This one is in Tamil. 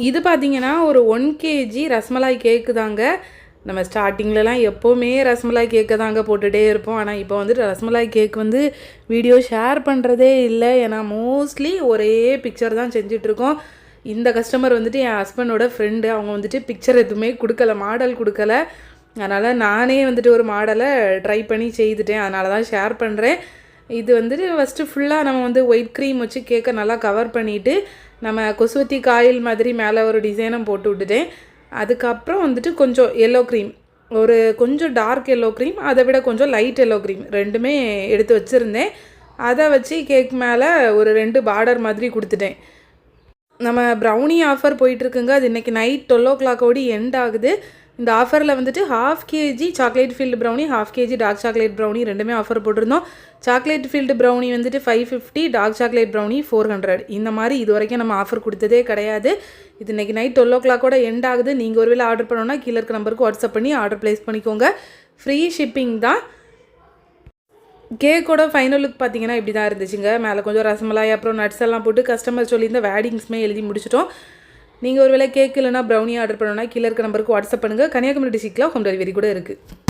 இது பார்த்தீங்கன்னா ஒரு 1 கேஜி ரஸ்மலாய் கேக்கு தாங்க. நம்ம ஸ்டார்டிங்லலாம் எப்போவுமே ரஸ்மலாய் கேக்கை தாங்க போட்டுகிட்டே இருப்போம். ஆனால் இப்போ வந்துட்டு ரஸ்மலாய் கேக் வந்து வீடியோ ஷேர் பண்ணுறதே இல்லை. ஏன்னா மோஸ்ட்லி ஒரே பிக்சர் தான் செஞ்சிட்ருக்கோம். இந்த கஸ்டமர் வந்துட்டு என் ஹஸ்பண்டோட ஃப்ரெண்டு. அவங்க வந்துட்டு பிக்சர் எதுவுமே கொடுக்கல, மாடல் கொடுக்கல. அதனால் நானே வந்துட்டு ஒரு மாடலை ட்ரை பண்ணி செய்துட்டேன். அதனால தான் ஷேர் பண்ணுறேன். இது வந்துட்டு ஃபஸ்ட்டு ஃபுல்லாக நம்ம வந்து ஒயிட் க்ரீம் வச்சு கேக்கை நல்லா கவர் பண்ணிவிட்டு நம்ம கொசுவத்தி காயில் மாதிரி மேலே ஒரு டிசைனும் போட்டு விட்டுட்டேன். அதுக்கப்புறம் வந்துட்டு கொஞ்சம் எல்லோ க்ரீம், ஒரு கொஞ்சம் டார்க் எல்லோ க்ரீம், அதை விட கொஞ்சம் லைட் எல்லோ க்ரீம் ரெண்டுமே எடுத்து வச்சுருந்தேன். அதை வச்சு கேக் மேலே ஒரு 2 பார்டர் மாதிரி கொடுத்துட்டேன். நம்ம ப்ரௌனி ஆஃபர் போயிட்டுருக்குங்க. அது இன்றைக்கி நைட் 12 o'clock எண்ட் ஆகுது. இந்த ஆஃபரில் வந்துட்டு 1/2 kg chocolate filled brownie, 1/2 kg dark chocolate brownie ரெண்டுமே ஆஃபர் போட்டிருந்தோம். சாக்லேட் ஃபீல்டு ப்ரௌனி வந்துட்டு 550, டார்க் சாக்லேட் ப்ரௌனி 400. இந்த மாதிரி இது வரைக்கும் நம்ம ஆஃபர் கொடுத்ததே கிடையாது. இது இன்றைக்கி நைட் 12 o'clock எண்ட் ஆகுது. நீங்கள் ஒருவேளை ஆர்டர் பண்ணோன்னா கீழே இருக்க நம்பருக்கு வாட்ஸ்அப் பண்ணி ஆர்டர் ப்ளேஸ் பண்ணிக்கோங்க. ஃப்ரீ ஷிப்பிங் தான். கேக்கோட ஃபைனல் லுக் பார்த்தீங்கன்னா இப்படி தான் இருந்துச்சுங்க. மேலே கொஞ்சம் ரசமலாய் அப்புறம் நட்ஸ் எல்லாம் போட்டு கஸ்டமர் சொல்லியிருந்த வேடிங்ஸுமே எழுதி முடிச்சிட்டோம். நீங்கள் ஒரு வேளை கேக் இல்லைனா ப்ரௌனி ஆர்டர் பண்ணணும்னா கீழே இருக்க நம்பருக்கு வாட்ஸ்அப் பண்ணுங்கள். கன்னியாகுமரி டிஸ்ட்ரிக்ட்டில் ஹோம் டெலிவரி கூட இருக்குது.